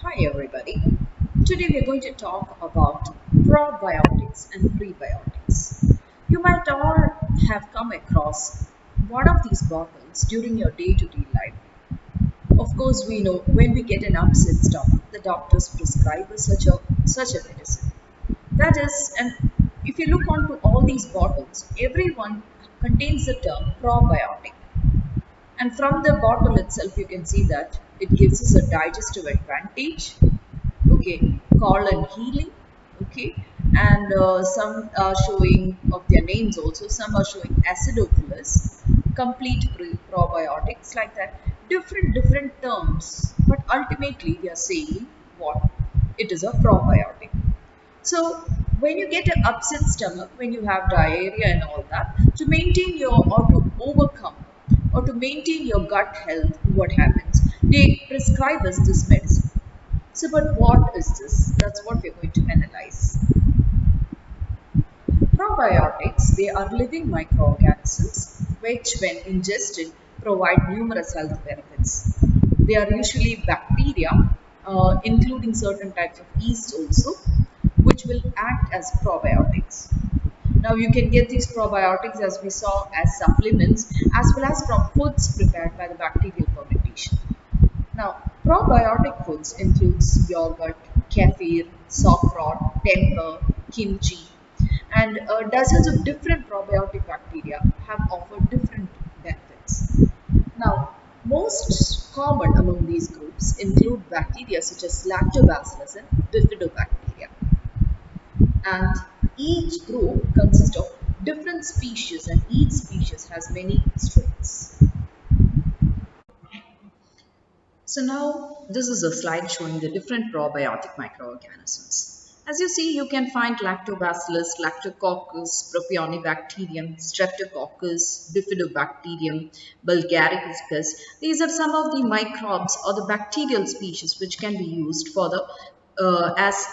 Hi everybody. Today we are going to talk about probiotics and prebiotics. You might all have come across one of these bottles during your day-to-day life. Of course, we know when we get an upset stomach, the doctors prescribe us such a medicine. That is, and if you look onto all these bottles, every one contains the term probiotic. And from the bottle itself, you can see that it gives us a digestive advantage, okay, colon healing, okay, and some are showing of their names also. Some are showing acidophilus, complete probiotics, like that. Different terms, but ultimately we are saying what it is a probiotic. So when you get an upset stomach, when you have diarrhea and all that, to maintain your or to overcome or to maintain your gut health, what happens? They prescribe us this medicine. So, but what is this? That's what we're going to analyze. Probiotics, they are living microorganisms which, when ingested, provide numerous health benefits. They are usually bacteria, including certain types of yeast also, which will act as probiotics. Now, you can get these probiotics, as we saw, as supplements as well as from foods prepared by the bacterial fermentation. Now, probiotic foods includes yogurt, kefir, saffron, temper, kimchi, and dozens of different probiotic bacteria have offered different benefits. Now, most common among these groups include bacteria such as lactobacillus and bifidobacteria, and each group consists of different species, and each species has many strains. So now this is a slide showing the different probiotic microorganisms. As you see, you can find lactobacillus, lactococcus, propionibacterium, streptococcus, bifidobacterium, bulgaricus. These are some of the microbes or the bacterial species which can be used for the as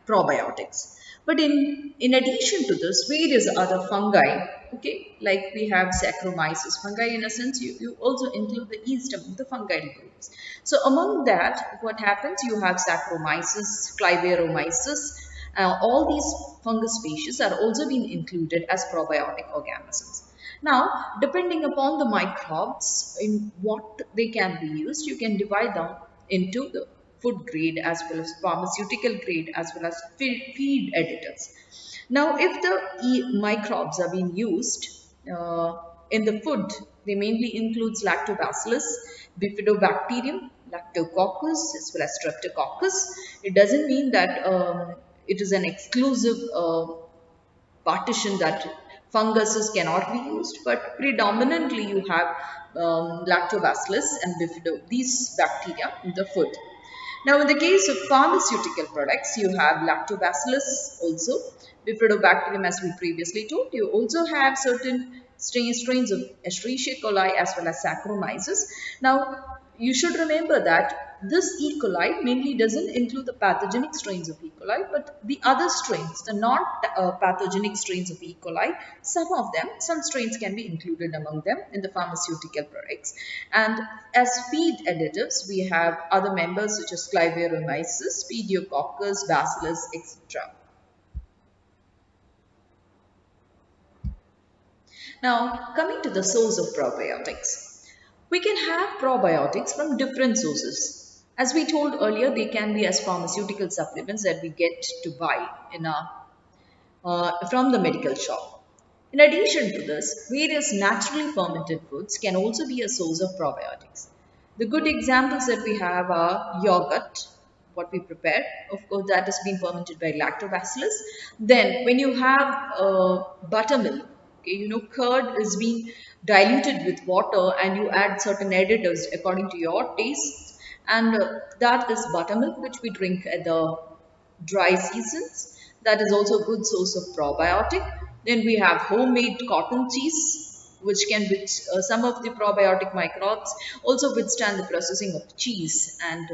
probiotics. But in addition to this, various other fungi, okay, like we have Saccharomyces fungi. In a sense, you also include the yeast among the fungal groups. So among that, what happens? You have Saccharomyces, Cliveromyces. All these fungus species are also being included as probiotic organisms. Now, depending upon the microbes in what they can be used, you can divide them into the food grade as well as pharmaceutical grade as well as feed editors. Now, if the microbes are being used in the food, they mainly includes lactobacillus, bifidobacterium, lactococcus as well as streptococcus. It doesn't mean that it is an exclusive partition that funguses cannot be used, but predominantly you have lactobacillus and bifido, these bacteria in the food. Now, in the case of pharmaceutical products, you have lactobacillus also, bifidobacterium as we previously told. You also have certain strains of Escherichia coli as well as Saccharomyces. Now, you should remember that this E. coli mainly doesn't include the pathogenic strains of E. coli, but the other strains, the non-pathogenic strains of E. coli, some strains can be included among them in the pharmaceutical products. And as feed additives, we have other members such as Cliveromyces, Pediococcus, Bacillus, etc. Now, coming to the source of probiotics. We can have probiotics from different sources. As we told earlier, they can be as pharmaceutical supplements that we get to buy from the medical shop. In addition to this, various naturally fermented foods can also be a source of probiotics. The good examples that we have are yogurt, what we prepare, of course, that has been fermented by lactobacillus. Then, when you have buttermilk, okay, curd is being diluted with water and you add certain additives according to your taste, and that is buttermilk, which we drink at the dry seasons. That is also a good source of probiotic. Then we have homemade cotton cheese, which can some of the probiotic microbes also withstand the processing of cheese, and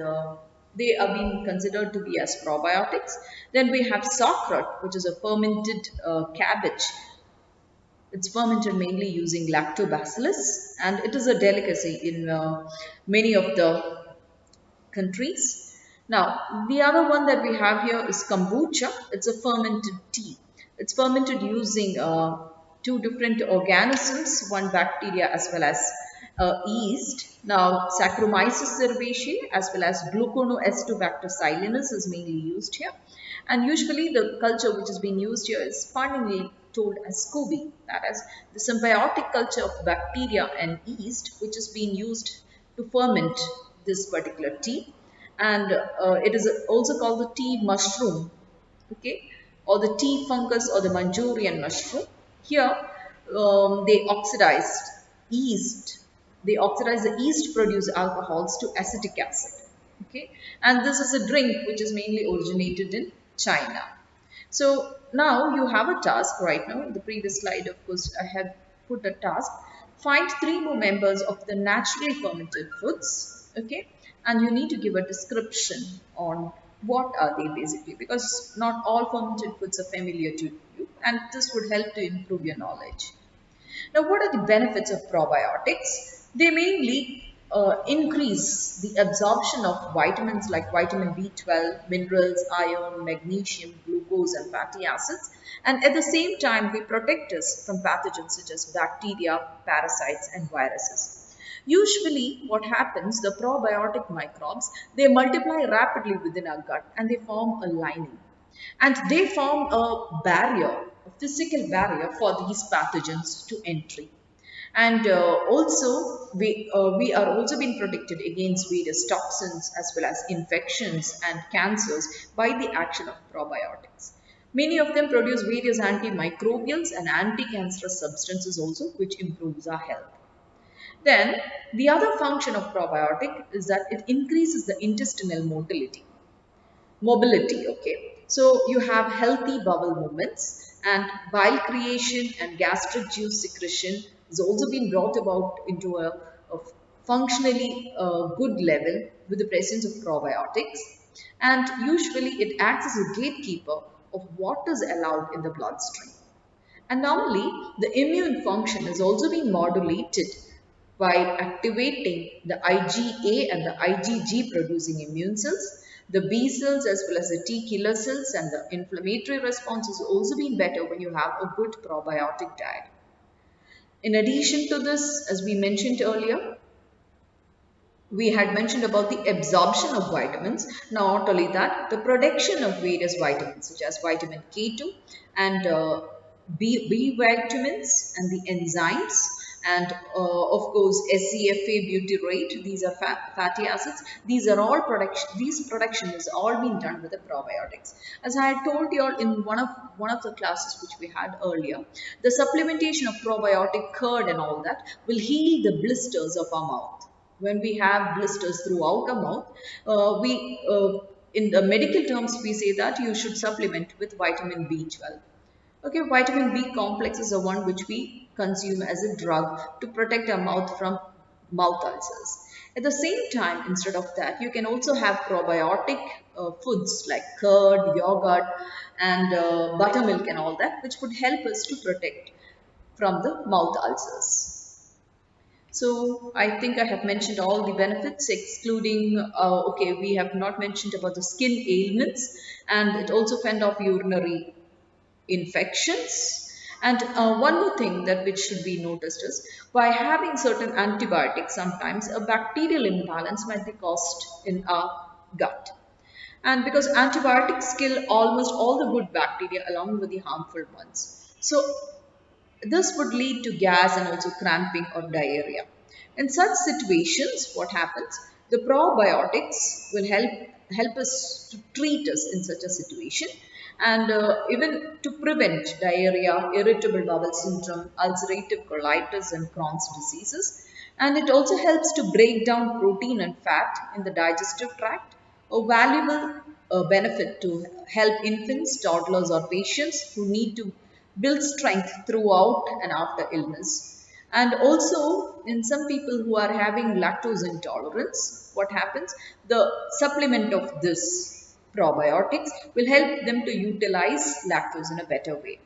they are being considered to be as probiotics. Then we have sauerkraut, which is a fermented cabbage. It's fermented mainly using lactobacillus, and it is a delicacy in many of the countries. Now, the other one that we have here is kombucha. It's a fermented tea. It's fermented using two different organisms, one bacteria as well as yeast. Now, Saccharomyces cerevisiae as well as Gluconoacetobacter is mainly used here. And usually the culture which is being used here is funnily told as SCOBY, that is the symbiotic culture of bacteria and yeast, which is being used to ferment this particular tea. And it is also called the tea mushroom, okay, or the tea fungus or the Manchurian mushroom. Here, they oxidized yeast. They oxidize the yeast produce alcohols to acetic acid. Okay, and this is a drink which is mainly originated in China. So now you have a task right now. In the previous slide, of course, I had put a task. Find three more members of the naturally fermented foods. Okay, and you need to give a description on what are they basically, because not all fermented foods are familiar to you, and this would help to improve your knowledge. Now, what are the benefits of probiotics? They mainly increase the absorption of vitamins like vitamin B12, minerals, iron, magnesium, glucose, and fatty acids. And at the same time, they protect us from pathogens such as bacteria, parasites, and viruses. Usually, what happens, the probiotic microbes, they multiply rapidly within our gut and they form a lining. And they form a barrier, a physical barrier for these pathogens to entry. And also, we are also being protected against various toxins as well as infections and cancers by the action of probiotics. Many of them produce various antimicrobials and anti-cancerous substances also, which improves our health. Then, the other function of probiotic is that it increases the intestinal mobility. Okay, so you have healthy bowel movements, and bile creation and gastric juice secretion has also been brought about into a functionally good level with the presence of probiotics, and usually it acts as a gatekeeper of what is allowed in the bloodstream. And normally, the immune function is also being modulated by activating the IgA and the IgG producing immune cells, the B cells as well as the T killer cells, and the inflammatory response is also being better when you have a good probiotic diet. In addition to this, as we mentioned earlier, we had mentioned about the absorption of vitamins. Not only that, the production of various vitamins such as vitamin K2 and B vitamins and the enzymes, and of course SCFA butyrate. These are fatty acids. These are all production. These production is all being done with the probiotics. As I had told you all in one of the classes which we had earlier, the supplementation of probiotic curd and all that will heal the blisters of our mouth. When we have blisters throughout our mouth, in the medical terms we say that you should supplement with vitamin B12. Okay, vitamin B complex is the one which we consume as a drug to protect our mouth from mouth ulcers. At the same time, instead of that, you can also have probiotic foods like curd, yogurt, and buttermilk and all that, which would help us to protect from the mouth ulcers. So I think I have mentioned all the benefits, excluding, okay, we have not mentioned about the skin ailments, and it also fend off urinary infections. And one more thing that which should be noticed is, by having certain antibiotics, sometimes a bacterial imbalance might be caused in our gut. And because antibiotics kill almost all the good bacteria along with the harmful ones. So this would lead to gas and also cramping or diarrhea. In such situations, what happens? The probiotics will help us to treat us in such a situation, and even to prevent diarrhea, irritable bowel syndrome, ulcerative colitis, and Crohn's diseases. And it also helps to break down protein and fat in the digestive tract, a valuable benefit to help infants, toddlers, or patients who need to build strength throughout and after illness. And also, in some people who are having lactose intolerance, what happens? The supplement of this probiotics will help them to utilize lactose in a better way.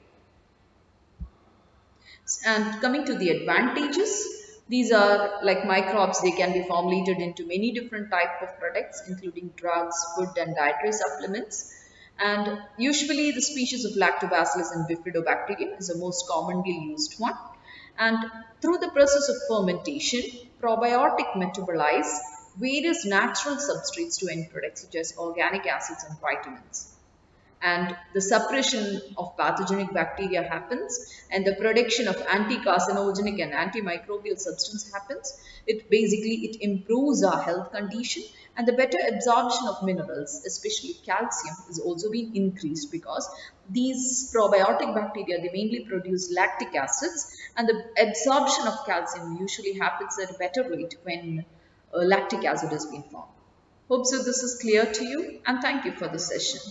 And coming to the advantages, These are like microbes. They can be formulated into many different type of products, including drugs, food, and dietary supplements. And usually, the species of Lactobacillus and Bifidobacterium is the most commonly used one. And through the process of fermentation, probiotic metabolize various natural substrates to end products such as organic acids and vitamins, and the suppression of pathogenic bacteria happens, and the production of anti-carcinogenic and antimicrobial substance happens. It improves our health condition, and the better absorption of minerals, especially calcium, is also being increased because these probiotic bacteria, they mainly produce lactic acids, and the absorption of calcium usually happens at a better rate when lactic acid has been formed. Hope so this is clear to you, and thank you for the session.